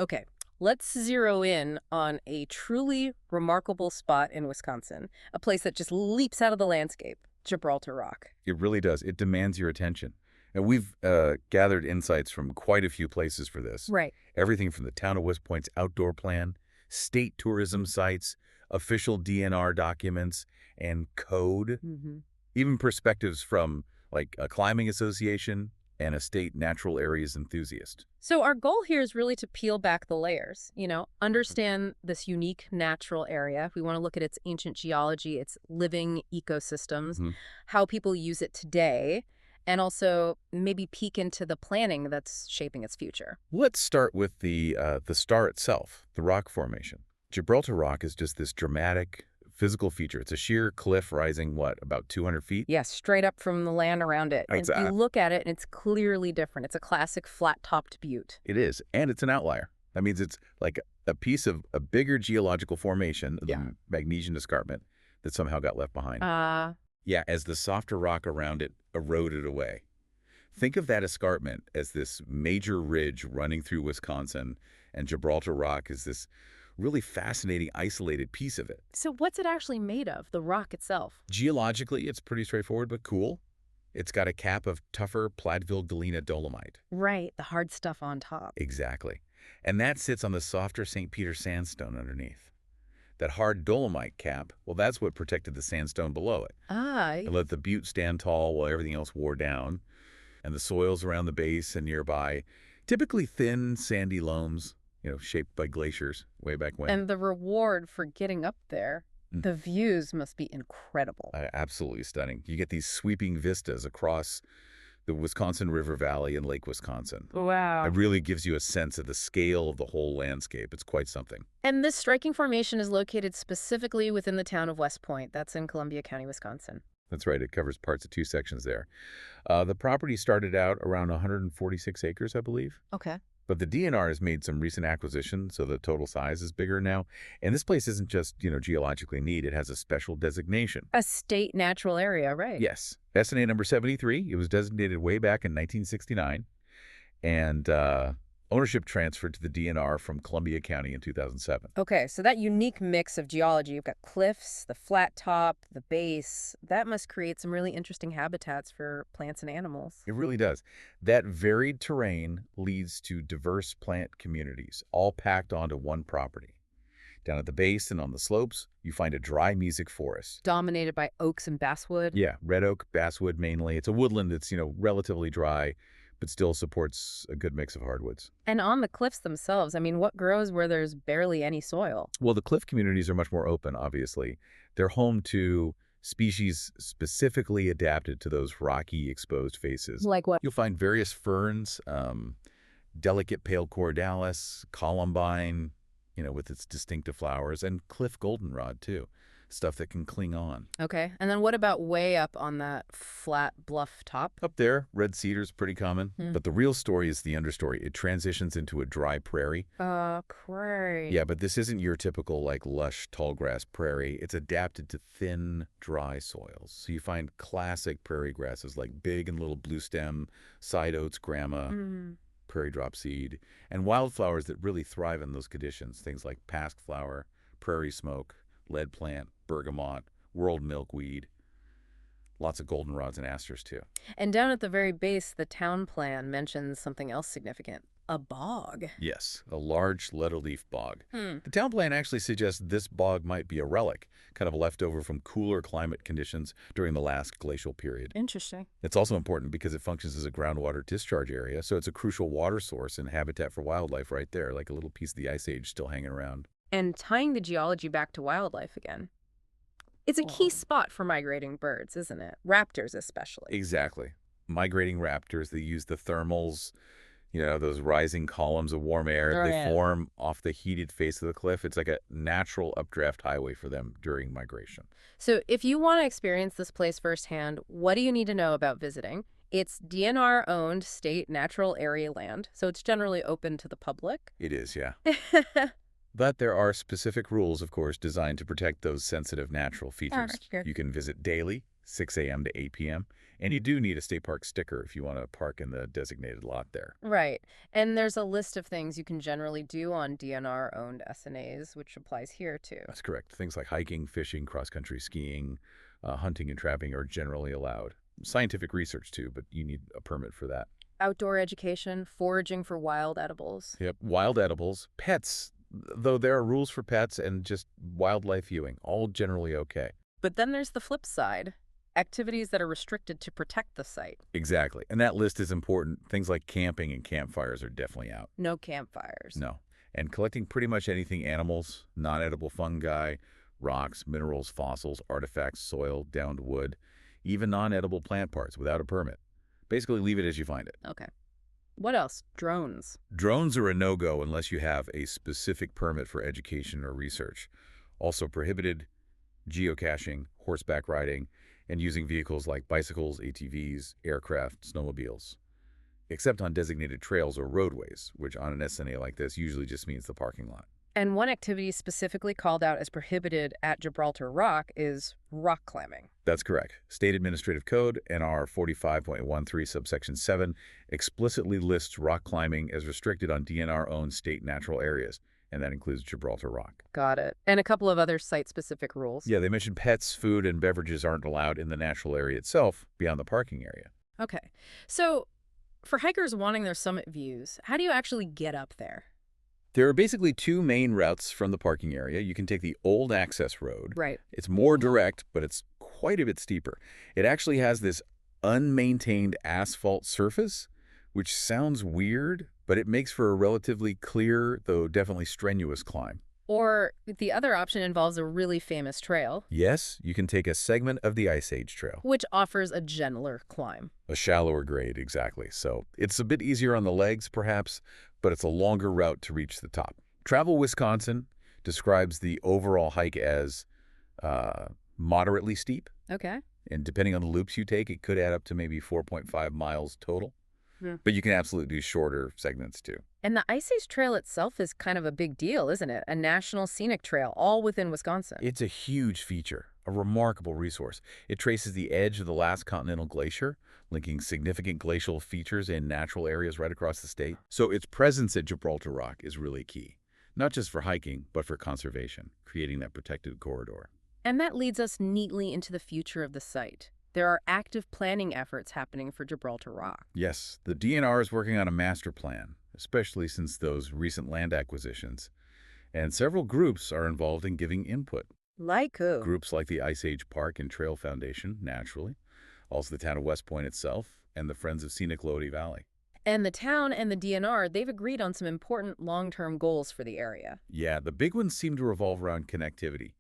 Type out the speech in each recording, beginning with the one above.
Okay, let's zero in on a truly remarkable spot in Wisconsin, a place that just leaps out of the landscape, Gibraltar Rock. It really does. It demands your attention. And we've gathered insights from quite a few places for this. Right. Everything from the town of West Point's outdoor plan, state tourism sites, official DNR documents, and code, hmm even perspectives from like a climbing association and a state natural areas enthusiast. So our goal here is really to peel back the layers, understand this unique natural area. We want to look at its ancient geology, its living ecosystems, Mhm. how people use it today, and also maybe peek into the planning that's shaping its future. Let's start with the star itself, the rock formation. Gibraltar Rock is just this dramatic physical feature. It's a sheer cliff rising, what, about 200 feet? Yeah, straight up from the land around it. And you Exactly. look at it and it's clearly different. It's a classic flat-topped butte. It is, and it's an outlier. That means it's like a piece of a bigger geological formation, Yeah. the Magnesian escarpment, that somehow got left behind. Uh, Yeah, as the softer rock around it eroded away. Think of that escarpment as this major ridge running through Wisconsin, and Gibraltar Rock is this really fascinating, isolated piece of it. so what's it actually made of, the rock itself? Geologically, it's pretty straightforward, but cool. It's got a cap of tougher Platteville-Galena dolomite. Right, the hard stuff on top. Exactly. And that sits on the softer St. Peter sandstone underneath. That hard dolomite cap, well, that's what protected the sandstone below it. Ah, It let the butte stand tall while everything else wore down. And the soils around the base and nearby, typically thin, sandy loams, shaped by glaciers way back when. and the reward for getting up there, Mm. the views must be incredible. Absolutely stunning. You get these sweeping vistas across the Wisconsin River Valley and Lake Wisconsin. Wow. It really gives you a sense of the scale of the whole landscape. It's quite something. And this striking formation is located specifically within the town of West Point. That's in Columbia County, Wisconsin. That's right. It covers parts of two sections there. The property started out around 146 acres, I believe. Okay. But the DNR has made some recent acquisitions, so the total size is bigger now. And this place isn't just, geologically neat. It has a special designation. A state natural area, right? Yes. SNA number 73. It was designated way back in 1969. And ownership transferred to the DNR from Columbia County in 2007. Okay, so that unique mix of geology, you've got cliffs, the flat top, the base, that must create some really interesting habitats for plants and animals. It really does. That varied terrain leads to diverse plant communities, all packed onto one property. Down at the base and on the slopes, you find a dry music forest. Dominated by oaks and basswood. Yeah, red oak, basswood mainly. It's a woodland that's, relatively dry, but still supports a good mix of hardwoods. And on the cliffs themselves, what grows where there's barely any soil? Well, the cliff communities are much more open, obviously. They're home to species specifically adapted to those rocky, exposed faces. Like what? You'll find various ferns, delicate pale cordalis, columbine, with its distinctive flowers, and cliff goldenrod, too. Stuff that can cling on. Okay, and then what about way up on that flat bluff top? Up there, red cedar's pretty common. Hmm. But the real story is the understory. It transitions into a dry prairie. Prairie. Yeah, but this isn't your typical, lush, tallgrass prairie. It's adapted to thin, dry soils. So you find classic prairie grasses like big and little blue stem, side oats, grama, Mm. prairie drop seed, and wildflowers that really thrive in those conditions. Things like pasque flower, prairie smoke, lead plant, bergamot, world milkweed. Lots of goldenrods and asters, too. And down at the very base, the town plan mentions something else significant. A bog. Yes, a large leatherleaf bog. Hmm. The town plan actually suggests this bog might be a relic, kind of left over from cooler climate conditions during the last glacial period. Interesting. It's also important because it functions as a groundwater discharge area, so it's a crucial water source and habitat for wildlife right there, like a little piece of the Ice Age still hanging around. And tying the geology back to wildlife again. It's a key spot for migrating birds, isn't it? Raptors especially. Exactly. Migrating raptors, they use the thermals, those rising columns of warm air. Oh, They yeah. form off the heated face of the cliff. It's like a natural updraft highway for them during migration. So if you want to experience this place firsthand, what do you need to know about visiting? It's DNR-owned state natural area land, so it's generally open to the public. It is, yeah. But there are specific rules, of course, designed to protect those sensitive natural features. Sure. You can visit daily, 6 a.m. to 8 p.m. And you do need a state park sticker if you want to park in the designated lot there. Right. And there's a list of things you can generally do on DNR-owned SNAs, which applies here too. That's correct. Things like hiking, fishing, cross-country skiing, hunting and trapping are generally allowed. Scientific research too, but you need a permit for that. Outdoor education, foraging for wild edibles. Yep. Wild edibles, pets, though there are rules for pets and just wildlife viewing, all generally okay. But then there's the flip side, activities that are restricted to protect the site. Exactly. And that list is important. Things like camping and campfires are definitely out. No campfires. No. And collecting pretty much anything animals, non-edible fungi, rocks, minerals, fossils, artifacts, soil, downed wood, even non-edible plant parts without a permit. Basically, leave it as you find it. Okay. What else? Drones. Drones are a no-go unless you have a specific permit for education or research. Also prohibited geocaching, horseback riding, and using vehicles like bicycles, ATVs, aircraft, snowmobiles, except on designated trails or roadways, which on an SNA like this usually just means the parking lot. And one activity specifically called out as prohibited at Gibraltar Rock is rock climbing. That's correct. State Administrative Code, NR 45.13, subsection 7, explicitly lists rock climbing as restricted on DNR-owned state natural areas, and that includes Gibraltar Rock. Got it. And a couple of other site-specific rules. Yeah, they mentioned pets, food, and beverages aren't allowed in the natural area itself beyond the parking area. Okay. So for hikers wanting their summit views, how do you actually get up there? There are basically two main routes from the parking area. You can take the old access road. Right. It's more direct, but it's quite a bit steeper. It actually has this unmaintained asphalt surface, which sounds weird, but it makes for a relatively clear, though definitely strenuous climb. Or the other option involves a really famous trail, Yes, you can take a segment of the Ice Age Trail. which offers a gentler climb. A shallower grade, exactly. So it's a bit easier on the legs, perhaps, but it's a longer route to reach the top. Travel Wisconsin describes the overall hike as moderately steep, Okay. and depending on the loops you take, it could add up to maybe 4.5 miles total. Hmm. But you can absolutely do shorter segments, too. And the Ice Age Trail itself is kind of a big deal, isn't it? A national scenic trail, all within Wisconsin. It's a huge feature, a remarkable resource. It traces the edge of the last continental glacier, linking significant glacial features in natural areas right across the state. So its presence at Gibraltar Rock is really key, not just for hiking, but for conservation, creating that protected corridor. And that leads us neatly into the future of the site. There are active planning efforts happening for Gibraltar Rock. Yes, the DNR is working on a master plan, especially since those recent land acquisitions. And several groups are involved in giving input. Like who? Groups like the Ice Age Park and Trail Foundation, naturally, also the town of West Point itself, and the Friends of Scenic Lodi Valley. And the town and the DNR, they've agreed on some important long-term goals for the area. Yeah, the big ones seem to revolve around connectivity,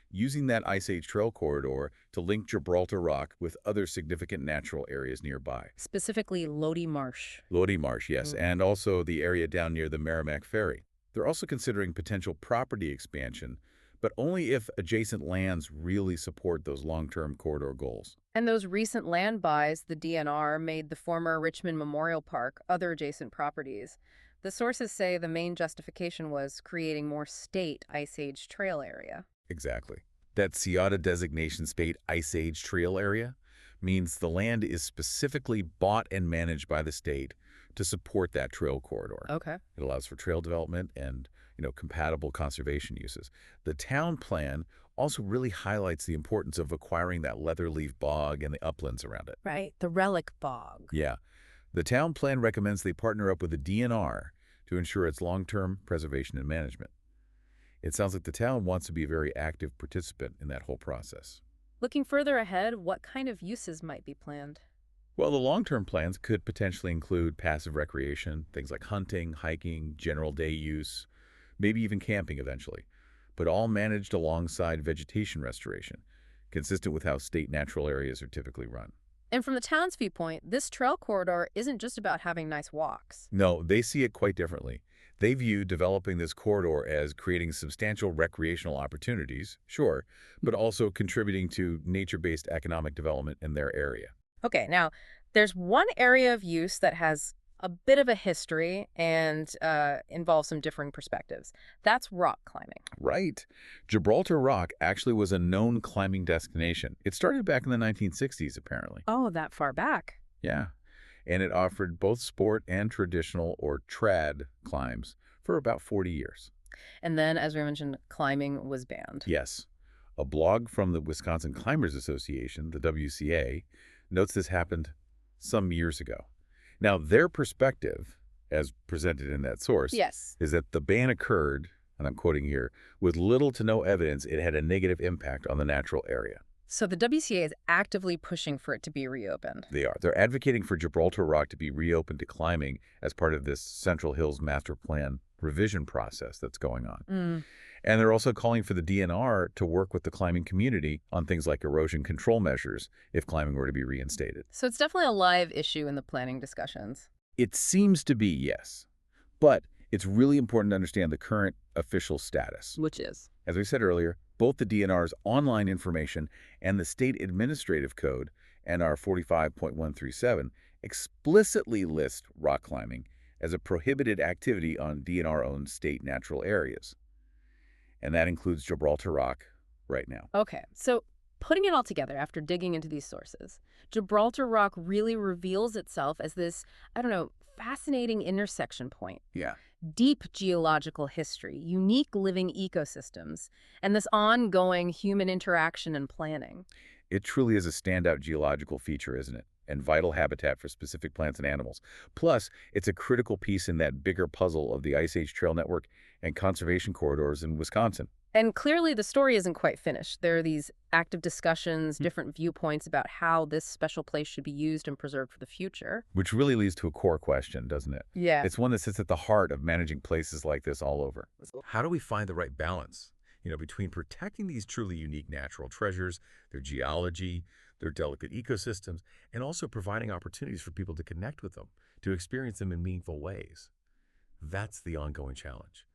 using that Ice Age Trail corridor to link Gibraltar Rock with other significant natural areas nearby. Specifically Lodi Marsh. Lodi Marsh, yes, and also the area down near the Merrimack Ferry. They're also considering potential property expansion, but only if adjacent lands really support those long-term corridor goals. And those recent land buys, the DNR made the former Richmond Memorial Park, other adjacent properties. The sources say the main justification was creating more state Ice Age trail area. Exactly. That CIATA designation state Ice Age Trail area means the land is specifically bought and managed by the state to support that trail corridor. Okay. It allows for trail development and, compatible conservation uses. The town plan also really highlights the importance of acquiring that leatherleaf bog and the uplands around it. Right, the relic bog. Yeah. The town plan recommends they partner up with the DNR to ensure its long-term preservation and management. It sounds like the town wants to be a very active participant in that whole process. Looking further ahead, what kind of uses might be planned? Well, the long-term plans could potentially include passive recreation, things like hunting, hiking, general day use, maybe even camping eventually, but all managed alongside vegetation restoration, consistent with how state natural areas are typically run. And from the town's viewpoint, this trail corridor isn't just about having nice walks. No, they see it quite differently. They view developing this corridor as creating substantial recreational opportunities, sure, but also contributing to nature-based economic development in their area. Okay, now, there's one area of use that has A bit of a history and involves some differing perspectives. That's rock climbing. Right. Gibraltar Rock actually was a known climbing destination. It started back in the 1960s, apparently. Oh, that far back. Yeah. And it offered both sport and traditional or trad climbs for about 40 years. And then, as we mentioned, climbing was banned. Yes. A blog from the Wisconsin Climbers Association, the WCA, notes this happened some years ago. Now, their perspective, as presented in that source, Yes. is that the ban occurred, and I'm quoting here, with little to no evidence it had a negative impact on the natural area. So the WCA is actively pushing for it to be reopened. They are. They're advocating for Gibraltar Rock to be reopened to climbing as part of this Central Hills Master Plan revision process that's going on. Mm. And they're also calling for the DNR to work with the climbing community on things like erosion control measures if climbing were to be reinstated. So it's definitely a live issue in the planning discussions. It seems to be, yes. But it's really important to understand the current official status. Which is? As we said earlier, both the DNR's online information and the state administrative code, NR 45.137, explicitly list rock climbing as a prohibited activity on DNR-owned state natural areas. And that includes Gibraltar Rock right now. Okay, so putting it all together after digging into these sources, Gibraltar Rock really reveals itself as this, I don't know, fascinating intersection point. Yeah. Deep geological history, unique living ecosystems, and this ongoing human interaction and planning. It truly is a standout geological feature, isn't it? And vital habitat for specific plants and animals. Plus, it's a critical piece in that bigger puzzle of the Ice Age Trail Network and conservation corridors in Wisconsin. And clearly the story isn't quite finished. There are these active discussions, different viewpoints about how this special place should be used and preserved for the future. Which really leads to a core question, doesn't it? Yeah. It's one that sits at the heart of managing places like this all over. How do we find the right balance, between protecting these truly unique natural treasures, their geology, their delicate ecosystems, and also providing opportunities for people to connect with them, to experience them in meaningful ways? That's the ongoing challenge.